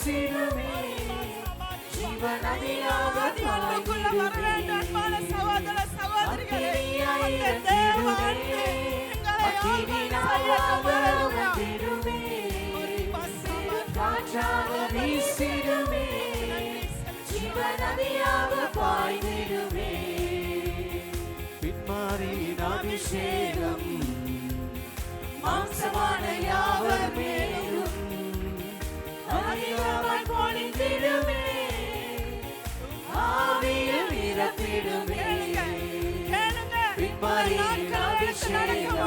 வீசிடுமே ஜீவநதியாக பாய்ந்திடுமே காற்றாக வீசிடுமே ஜீவநதியாக பாய்ந்திடுமே பின்மாரியின் அபிஷேகம் மாம்சமான யாவர் மேலும் அதிகமாய் பொழிந்திடுமே ஆவியில் நிரப்பிடுமே பின்மாரியின் அபிஷேகம்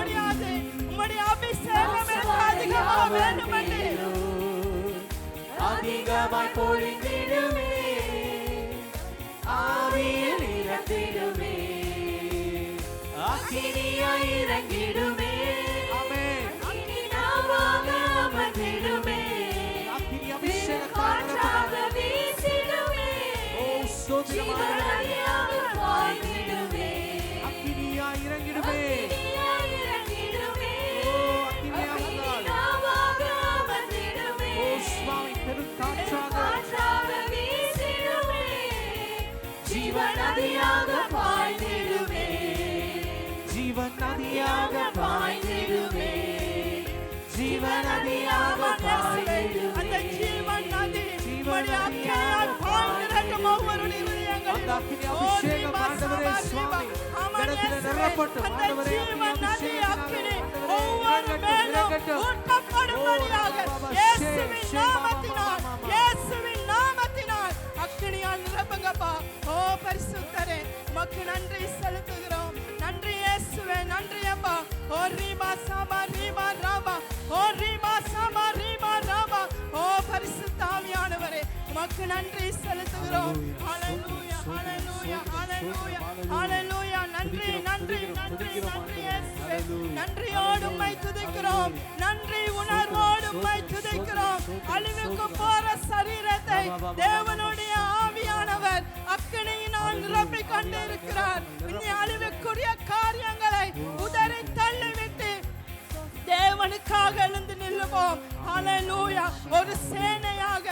அதிகமாய் பொழிந்திடுமே ஆவியில் நிரப்பிடுமே அக்கினியாய் இறங்கிடுமே அக்கினியாக அமர்ந்திடுமே காற்றாக வீசிடுமே ஜீவநதியாக பாய்ந்திடுமே அக்கினியாய் இறங்கிடுமே ஜீவநதியாக பாய்ந்திடுமே ஜீவநதியாக பாய்ந்திடுமே ஜீவநதியாக பாய்ந்திடுமே அந்த ஜீவநதி மரியாதையால் பாய்ந்திடட்டும் ஒவ்வொருடைய இதயங்களில் அபிஷேகம் ஆண்டவரே சுவாமி இடத்திலே நிரப்பட்டும் ஆண்டவரே ஜீவநதி அக்கினி ஒவ்வொரு மேலும் ஊற்றப்படும்படியாக இயேசுவின் நாமத்தினால் அக்கினியால் நிரப்புங்கப்பா. ஓ பரிசுத்தரே உமக்கு நன்றி செலுத்துகிறோம். நன்றி இயேசுவே, நன்றி அப்பா. ஓ ரீமா சாமா ரீமா ராமா, ஓ ரீமா சாமா ரீமா ராமா. ஓ பரிசுத்த ஆவியானவரே உமக்கு நன்றி செலுத்துகிறோம். ஹல்லேலூயா ஹல்லேலூயா ஹல்லேலூயா ஹல்லேலூயா. நன்றி நன்றி நன்றி நன்றி இயேசுவே. நன்றியோடு உம்மை துதிக்கிறோம். நன்றி உணர்வோடு உம்மை துதிக்கிறோம். அழிவுக்கு போற சரீரத்தை தேவனுடைய ஆவியானவர் அக்கினியினால் நிரப்பிக் கொண்டிருக்கிறார். இனி அழிவுக்குரிய காரியங்களை உதறி தள்ளிவிட்டு தேவனுக்காக எழுந்து நில்லுவோம். ஹல்லேலூயா. ஒரு சேனையாக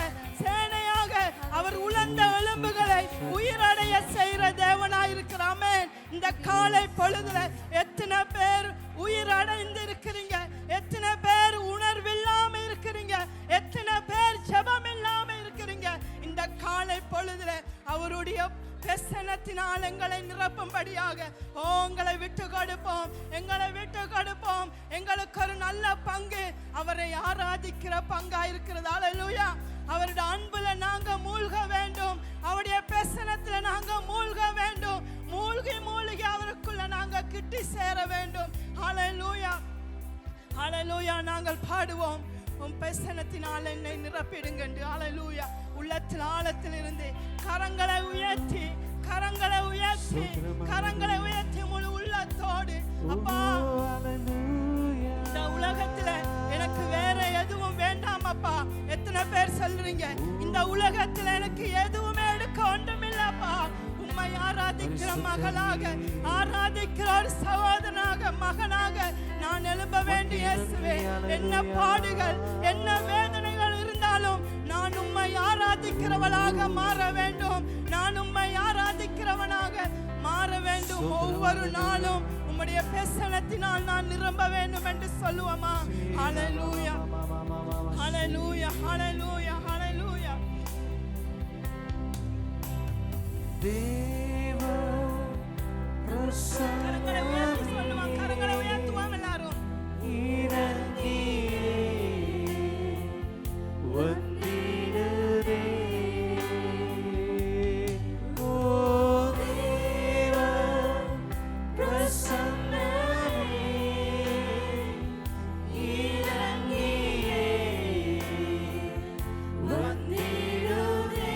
அவர் உலர்ந்த எலும்புகளை உயிரடைய செய்கிற தேவனாயிருக்கிறார். ஆமென். இந்த காலை பொழுதுல எத்தனை பேர் உயிரடைந்து இருக்கிறீங்க? எத்தனை பேர் உணர்வில்லாம இருக்கிறீங்க? எத்தனை பேர் ஜெபம் இல்லாம இருக்கிறீங்க? இந்த காலை பொழுதுல அவருடைய பிரசன்னத்தினால் எங்களை நிரப்பும்படியாக உங்களை விட்டு கொடுப்போம். எங்களை விட்டு கொடுப்போம். எங்களுக்கு ஒரு நல்ல பங்கு அவரை ஆராதிக்கிற பங்கா இருக்கிறது. ஹல்லேலூயா. அவருடைய அன்புல நாங்க மூழ்க வேண்டும். அவருடைய பிரசன்னத்துல நாங்க மூழ்க வேண்டும். மூழ்கி அவருக்குள்ள நாங்க கிட்டி சேர வேண்டும். ஹல்லேலூயா ஹல்லேலூயா. நாங்கள் பாடுவோம். உன் பிரசன்னத்தினால் என்னை நிரப்பிடுங்க. ஹல்லேலூயா. உள்ளத்தில் ஆழத்தில் இருந்து கரங்களை உயர்த்தி முழு உள்ளத்தோடு அப்பா, இந்த உலகத்துல எனக்கு வேற எதுவும் வேண்டாம் அப்பா. எத்தனை பேர் சொல்றீங்க இந்த உலகத்துல எனக்கு எதுவுமே எடுக்க ஒன்றுமில்லப்பா. உம்மை ஆராதிக்கிற மகளாக, ஆராதிக்கிற ஒரு சகோதரனாக, மகனாக நான் எழும்ப வேண்டிய இயேசுவே. என்ன பாடுகள் என்ன வேதனைகள் இருந்தாலும் நான் உம்மை ஆராதிக்கிறவளாக மாற வேண்டும். நான் உம்மை ஆராதிக்கிறவனாக மாற வேண்டும். ஒவ்வொரு நாளும் உம்முடைய பிரசன்னத்தினால் நான் நிரம்ப வேண்டும் என்று சொல்லுவோமா? ஹல்லேலூயா ஹல்லேலூயா ஹல்லேலூயா ஹல்லேலூயா. தேவ பிரசன்னங்களை உயர்த்தி சொல்லுவாங்க. கரங்களை உயர்த்துவாங்க எல்லாரும். இறங்கியே வந்திடுதே ஓ தேவ பிரசன்னமே இறங்கியே வந்திடுதே.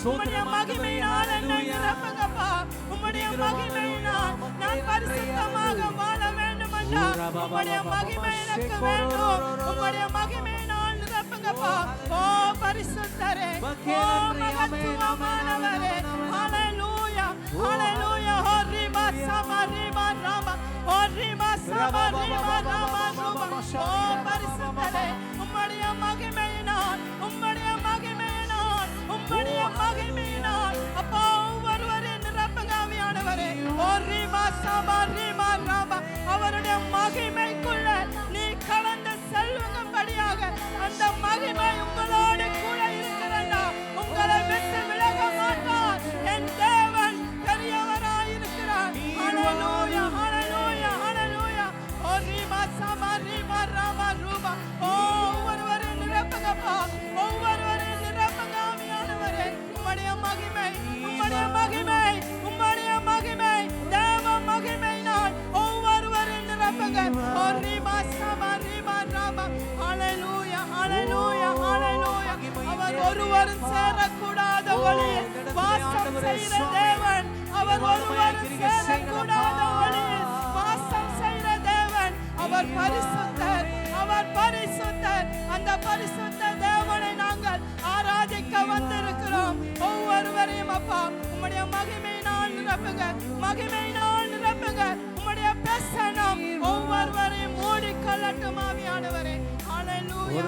உம்முடைய மகிமையினால் என்னை நிரப்புங்கப்பா. உம்முடைய மகிமையினால் நான் பரிசுத்தமாக வாழ வேண்டும் என்றா. உம்முடைய மகிமை எனக்கு வேண்டும். உம்முடைய மகிமையினால் நிரப்புங்கப்பா. ஓ பரிசுத்தரே, ஓ மகத்துவமானவரே, ஹல்லேலூயா ஹல்லேலூயா. ஓ ரிமா சமா ரிமா ராமா, ஓ ரிமா சமா ரிமா ராமா ரூபா. ஓ பரிசுத்தரே, உம்முடைய மகிமையினால், உம்முடைய மகிமையினால், உம்முடைய மகிமையினால் அப்பா ஒவ்வொருவரையும் நிரப்புங்க ஆவியானவரே. ஓ ரிமா சமா ரிமா ராமா, அவருடைய மகிமைக்குள்ள நீ கடந்து செல்லும்படியாக அந்த மகிமை உங்களோடு கூட இருக்கிறதா. உங்களை விட்டு விலக மாட்டார். என் தேவன் பெரியவராய் இருக்கிறார். ஹல்லேலூயா ஹல்லேலூயா ஹல்லேலூயா. ஓ ரிமா சமா ரிமா ராமா ரூபா. ஓ ஒவ்வொருவரையும் நிரப்புங்கப்பா, ஒவ்வொருவரையும் நிரப்புங்க ஆவியானவரே. உம்முடைய மகிமை, உம்முடைய மகிமை, உம்முடைய மகிமை, தேவ மகிமையினால் ஒவ்வொருவரையும் நிரப்புங்க. ஓ ரிமா சமா ரிமா ராமா. ஹல்லேலூயா ஹல்லேலூயா ஹல்லேலூயா. அவர் ஒருவரும் சேரக்கூடாத ஒளியில் வாசம் செய்கிற தேவன். அவர் ஒருவரும் சேரக்கூடாத ஒளியில் வாசம் செய்கிற தேவன். அவர் பரிசுத்தர், அவர் பரிசுத்தர். அந்த பரிசுத்த தேவனை நாங்கள் ஆராதிக்க வந்திருக்கிறோம். ஒவ்வொருவரையும் அப்பா உம்முடைய மகிமையினால் நிரப்புங்க, மகிமையினால் நிரப்புங்க. உம்முடைய பிரசன்னம் ஒவ்வொருவரையும் மூடிக்கொள்ளட்டும் ஆவியானவரே. ஹல்லேலூயா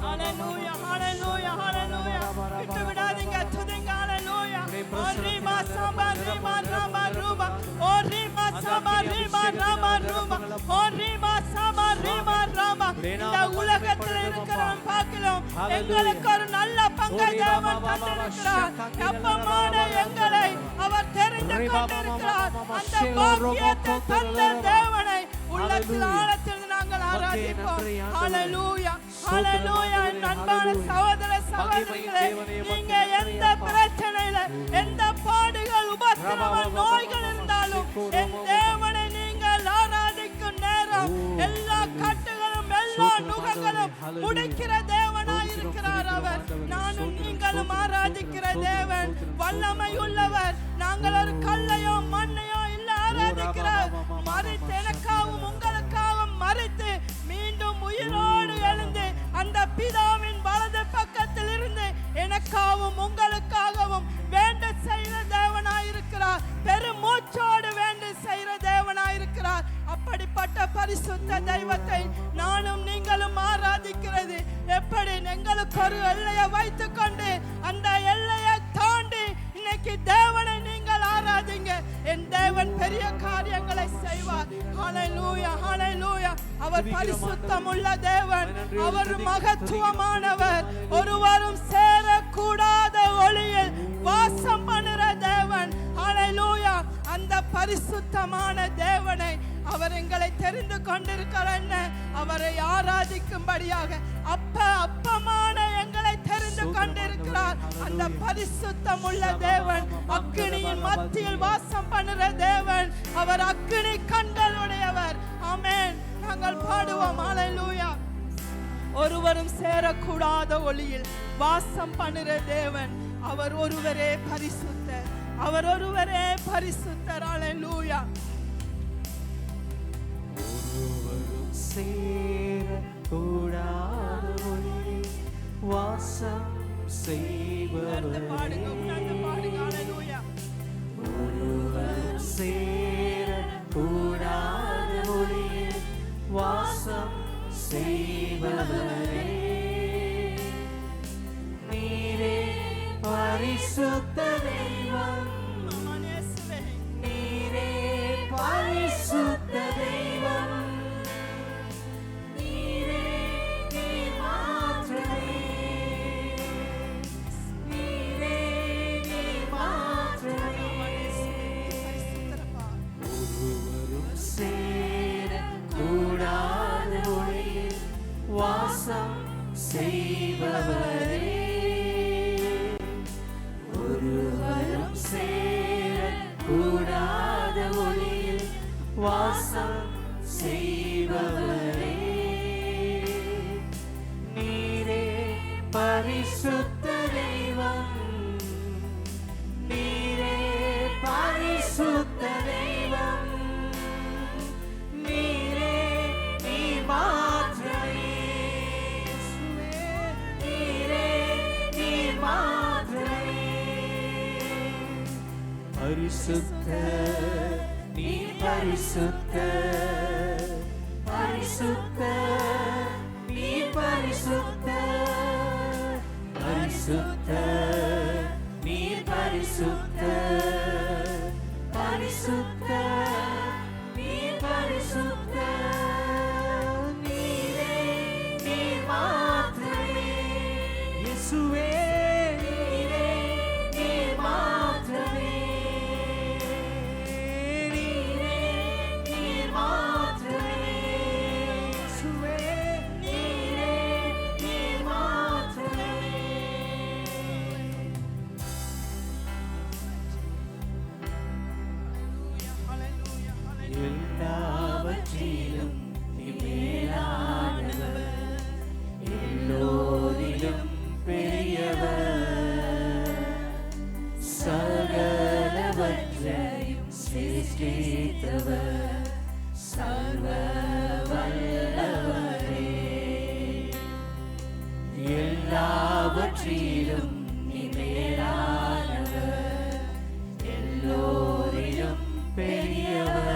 ஹல்லேலூயா ஹல்லேலூயா ஹல்லேலூயா. விட்டு விடாதீங்க, துதிங்க. ஹல்லேலூயா. ஓ ரிமா சமா ரிமா ராமா ரூபா. ஓ ரிமா சமா ரிமா ராமா ரூபா. ஓ ரிமா சமா ரிமா ராமா. இந்த உலகத்தில் இருக்கிறவன் பார்க்கலாம், எங்களுக்கு ஒரு நல்ல பங்கை தேவன் தந்திருக்கிறார். அப்பமான எங்களை அவர் தெரிந்து கொண்டிருக்கிறார். அந்த பாக்கியத்தை தந்த தேவனை உள்ளத்தில் ஆழத்தில் நாங்கள் ஆராதிப்போம். ஹல்லேலூயா ஹல்லேலூயா. அன்பான சகோதர சகோதரிகளே, நீங்க எந்த பிரச்சனையில, எந்த பாடுகள், உபத்திரவ நோய்கள் இருந்தாலும் என் தேவனை நீங்கள் ஆராதிக்கும் நேரம் எல்லா கட்டுகளும் எல்லா நுகங்களும் முடிக்கிற தேவனாய் இருக்கிறார் அவர். நானும் நீங்களும் ஆராதிக்கிற தேவன் வல்லமை உள்ளவர். நாங்கள் ஒரு கல்லையோ மண்ணையோ இல்ல ஆராதிக்கிற மரித்த பரிசுத்த தெய்வத்தை நானும் நீங்களும் ஆராதிக்கிறது எப்படி? எங்களுக்கு ஒரு எல்லையை வைத்துக் கொண்டு அந்த எல்லையை தாண்டி இன்னைக்கு தேவனை நீங்கள் ஆராதிங்க. என் தேவன் பெரிய காரியங்களை செய்வார். ஹல்லேலூயா, ஹல்லேலூயா. அவர் பரிசுத்தமுள்ள தேவன், அவர் மகத்துவமானவர், ஒருவரும் சேரக்கூடாத ஒளியில் வாசம் பண்ணுற தேவன். ஹல்லேலூயா. அந்த பரிசுத்தமான தேவனை அவர் எங்களை தெரிந்து கொண்டிருக்கிறார். அவரை ஆராதிக்கும்படியாக அப்பமான எங்களை தெரிந்து கொண்டிருக்கிறார். அந்த பரிசுத்தமுள்ள தேவன், அக்கினியின் மத்தியில் வாசம் பண்ணுற தேவன், அவர் அக்கினி கண்களுடையவர். ஆமென். நாங்கள் பாடுவோம் ஹல்லேலூயா. ஒருவரும் சேரக்கூடாத ஒளியில் வாசம் பண்ணுற தேவன், அவர் ஒருவரே பரிசுத்தர், அவர் ஒருவரே பரிசுத்தர். ஹல்லேலூயா. ஒருவரும் சேரக்கூடாத ஒளியில் வாசம் செய்பவரே. பாடுங்க, பாடுங்க. ஹல்லேலூயா. ஒருவரும் சேரக்கூடாத ஒளியில் வாசம் செய்பவரே, நீரே பரிசுத்த தெய்வம், நீரே பரிசுத்த தெய்வம், நீரே நீர் மாத்திரமே, நீரே நீர் மாத்திரமே. ஒருவரும் சேரக்கூடாத ஒளியில் வாசம் செய்பவரே, ஒருவரும் சேரக்கூடாத ஒளியில் வாசம் செய்பவரே, நீரே பரிசுத்த தெய்வம், நீரே பரிசுத்த தெய்வம், நீரே நீர் மாத்திரமே, நீரே நீர் மாத்திரமே. பரிசுத்த நீ பரிசுத்த, பரிசுத்த நீ பரிசுத்த, பரிசுத்த நீ பரிசுத்த, பரிசுத்த நீ பரிசுத்த, நீரே நீர் மாத்திரமே. இயேசுவே நீரே நீர் மாத்திரமே, நீரே நீர் மாத்திரமே. இயேசுவே நீரே நீர் மாத்திரமே. ஹல்லேலூயா, ஹல்லேலூயா. எல்லாவற்றிலும் நீ மேலானவர், எல்லோரிலும் பெரியவர், சகலவற்றையும் சிருஷ்டித்தவர், சர்வ வல்லவரே. எல்லாவற்றிலும் நீ மேலானவர், எல்லோரிலும் பெரியவர்,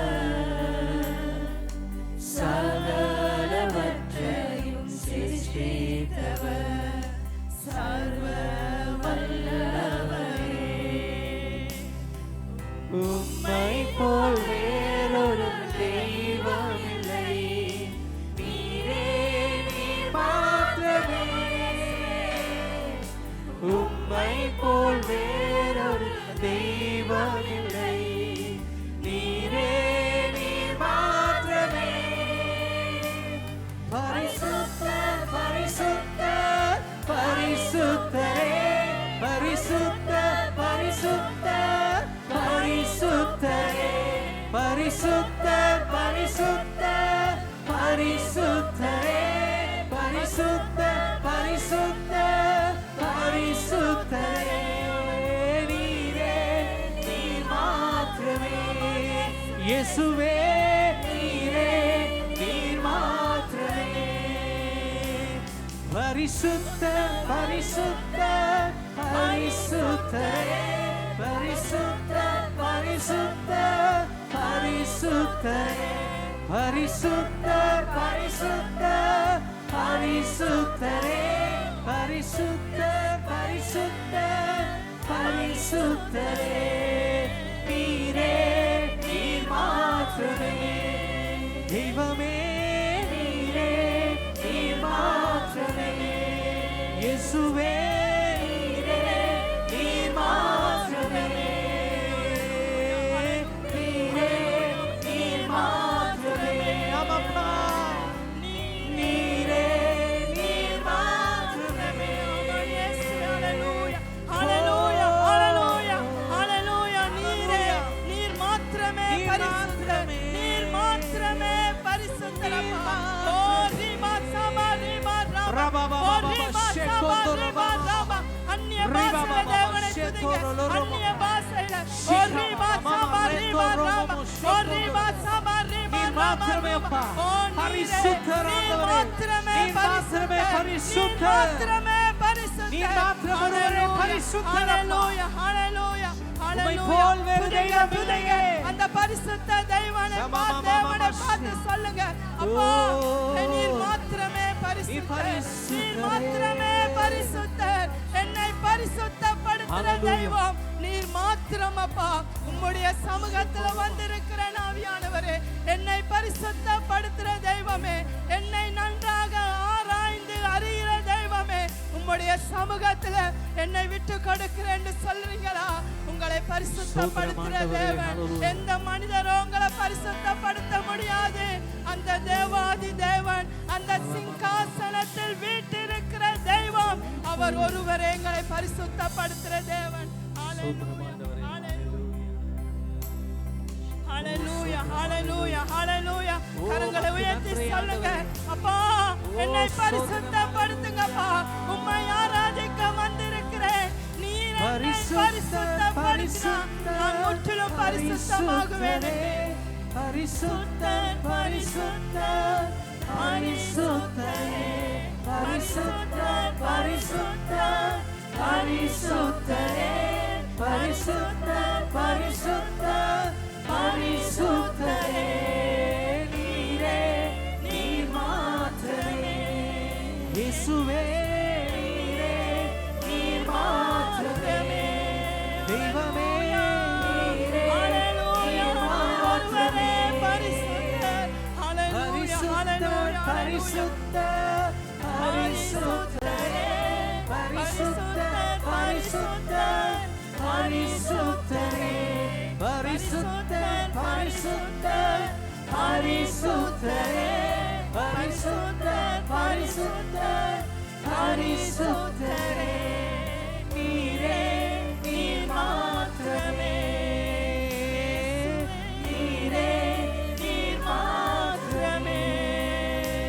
சகலவற்றையும் சிருஷ்டித்தவர், சர்வ வல்லவரே. உம்மை போல் வேறொரு தெய்வம் இல்லை, நீரே நீர் மாத்திரமே. உம்மை போல் வேறொரு தெய்வம் இல்லை, நீரே நீர் மாத்திரமே. பரிசுத்த பரிசுத்த பரிசுத்தரே, பரிசுத்த பரிசுத்த பரிசுத்தரே, பரிசுத்த பரிசுத்த பரிசுத்தரே, பரிசுத்த பரிசுத்த பரிசுத்தரே, நீரே நீர் மாத்திரமே. இயேசுவே நீரே நீர் மாத்திரமே. பரிசுத்த பரிசுத்த பரிசுத்தரே, பரிசுத்த பரிசுத்த பரிசுத்தரே, பரிசுத்தர் பரிசுத்தர் பரிசுத்தரே பரிசுத்தர் பரிசுத்தர் பரிசுத்தரே நீரே நீர் மாத்திரமே தெய்வமே நீரே நீர் மாத்திரமே இயேசுவே நீரே நீர் மாத்திரமே நீரே நீர் மாத்திரமே ஆமாப்பா நீரே நீர் மாத்திரமே இயேசு ஹalleluya ஹalleluya ஹalleluya ஹalleluya நீரே நீர் மாத்திரமே பரிசுத்தர் நீர் மாத்திரமே பரிசுத்தர் அப்பா ஓ ரிமா சபா ரிமா ரபா ஓ ரிமா சபா ரிமா ரபா அந்நிய பாஷையில தேவனை துதிங்க அந்நிய பாஷையில ஓ ரிமா சபா ரிமா ரபா ஓ ரிமா சபா ரிமா ரபா ஓ பரிசுத்தர் நீர் மாத்திரமே பரிசுத்தர் நீர் மாத்திரமே பரிசுத்தர் ஹalleluya ஹalleluya ஹalleluya அந்த பரிசுத்த தேவனை பார்த்து சொல்லுங்க அப்பா நீர் மாத்திரமே பரிசுத்தர் நீர் மாத்திரமே பரிசுத்தர் என்னை பரிசுத்தப்படுத்துற தெய்வம் நீர் மாத்திரம் அப்பா உம்முடைய சமூகத்துல வந்திருக்கிற ஆவியானவரே என்னை பரிசுத்தப்படுத்துற தெய்வமே என்னை நன்றாக ஆராய்ந்து அறிகிற தெய்வமே உம்முடைய சமூகத்துல என்னை விட்டு கொடுக்கிறேன்னு சொல்றீங்களா உங்களை பரிசுத்தப்படுத்துற தேவன் எந்த மனிதரும் உங்களை பரிசுத்தப்படுத்த முடியாது அந்த தேவாதி தேவன் அந்த சிங்காசனத்தில் வீற்றிருக்கிற தெய்வம் அவர் ஒருவரே எங்களை பரிசுத்தப்படுத்துற தேவன் ஹalleluya ஹalleluya ஹalleluya கரங்களை உயர்த்தி சொல்லுங்க அப்பா என்னை பரிசுத்தப்படுத்துங்கப்பா உம்மை ஆராதிக்க வந்திருக்கிறேன் நீர் என்னை பரிசுத்தப்படுத்தினா நான் முற்றிலும் பரிசுத்தமாகுவேன் பரிசுத்தர் பரிசுத்தர் பரிசுத்தரே பரிசுத்தர் பரிசுத்தர் பரிசுத்தரே பரிசுத்தர் பரிசுத்தர் பரிசுத்தரே நீரே நீர் மாத்திரமே இயேசுவே நீரே நீர் மாத்திரமே தெய்வமே நீரே நீர் மாத்திரமே பரிசுத்தர் பரிசுத்தர் பரிசுத்தர் பரிசுத்தரே பரிசுத்தர் பரிசுத்தர் பரிசுத்தரே பரிசுத்தர் பரிசுத்தர் பரிசுத்தரே பரிசுத்தர் பரிசுத்தர் பரிசுத்தரே நீரே நீர் மாத்திரமே நீரே நீர் மாத்திரமே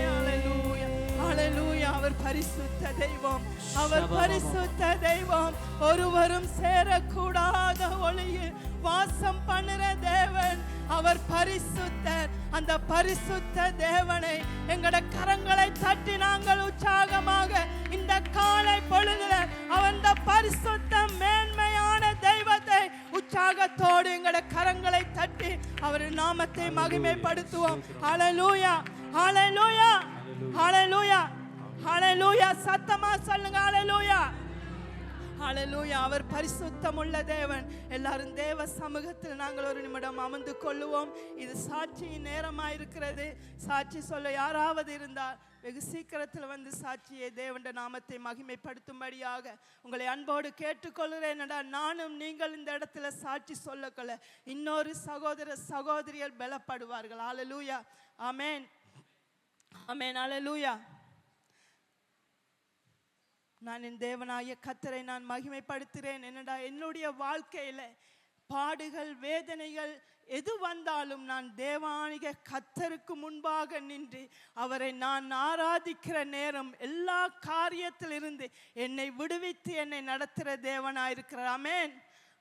ஹalleluya ஹalleluya அவர் பரிசுத்த தெய்வம் அவர் பரிசுத்த தெய்வம் ஒருவரும் சேரக்கூடாத ஒளியில் வாசம் பண்ணுற தேவன் அவர் பரிசுத்தர் அந்த பரிசுத்த தேவனை எங்கட கரங்களை தட்டி நாங்கள் உற்சாகமாக இந்த காலை பொழுதுல அவன் பரிசுத்த மேன்மையான தெய்வத்தை உற்சாகத்தோடு எங்கட கரங்களை தட்டி அவர் நாமத்தை மகிமைப்படுத்துவோம் ஹalleluya ஹalleluya ஹalleluya ஹalleluya சத்தமா சொல்லுங்க ஹalleluya ஹalleluya அவர் பரிசுத்தம் உள்ள தேவன் எல்லாரும் தேவ சமூகத்தில் நாங்கள் ஒரு நிமிடம் அமர்ந்து கொள்ளுவோம் இது சாட்சியின் நேரமாக இருக்கிறது சாட்சி சொல்ல யாராவது இருந்தால் வெகு சீக்கிரத்தில் வந்து சாட்சியை தேவனுடைய நாமத்தை மகிமைப்படுத்தும்படியாக உங்களை அன்போடு கேட்டுக்கொள்கிறேன். நானும் நீங்கள் இந்த இடத்துல சாட்சி சொல்லக்கொள்ள இன்னொரு சகோதர சகோதரிகள் பலப்படுவார்கள். ஹalleluya ஆமென் ஆமென் ஹalleluya. நான் என் தேவனாகிய கர்த்தரை நான் மகிமைப்படுத்துகிறேன். என்னுடைய வாழ்க்கையில பாடுகள் வேதனைகள் எது வந்தாலும் நான் தேவானிக கர்த்தருக்கு முன்பாக நின்று அவரை நான் ஆராதிக்கிற நேரம் எல்லா காரியத்திலிருந்து என்னை விடுவித்து என்னை நடத்துகிற தேவனாயிருக்கிறார். ஆமென்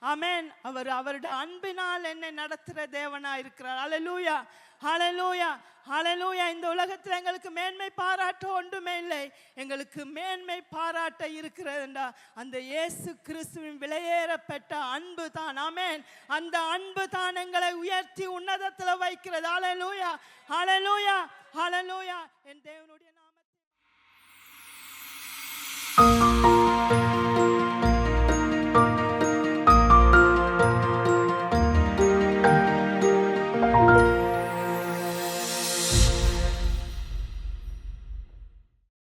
ஆமென். அவருடைய அன்பினால் என்னை நடத்துகிற தேவனாயிருக்கிறார். ஹalleluya. ஹalleluya ஹalleluya. இந்த உலகத்தில் எங்களுக்கு மேன்மை பாராட்ட ஒன்றுமே இல்லை. எங்களுக்கு மேன்மை பாராட்ட இருக்கிறதுண்டா அந்த இயேசு கிறிஸ்துவின் விலையேறப்பட்ட அன்பு தான். ஆமென். அந்த அன்பு தான் எங்களை உயர்த்தி உன்னதத்தில் வைக்கிறது. ஹalleluya ஹalleluya ஹalleluya. என் தேவனுடைய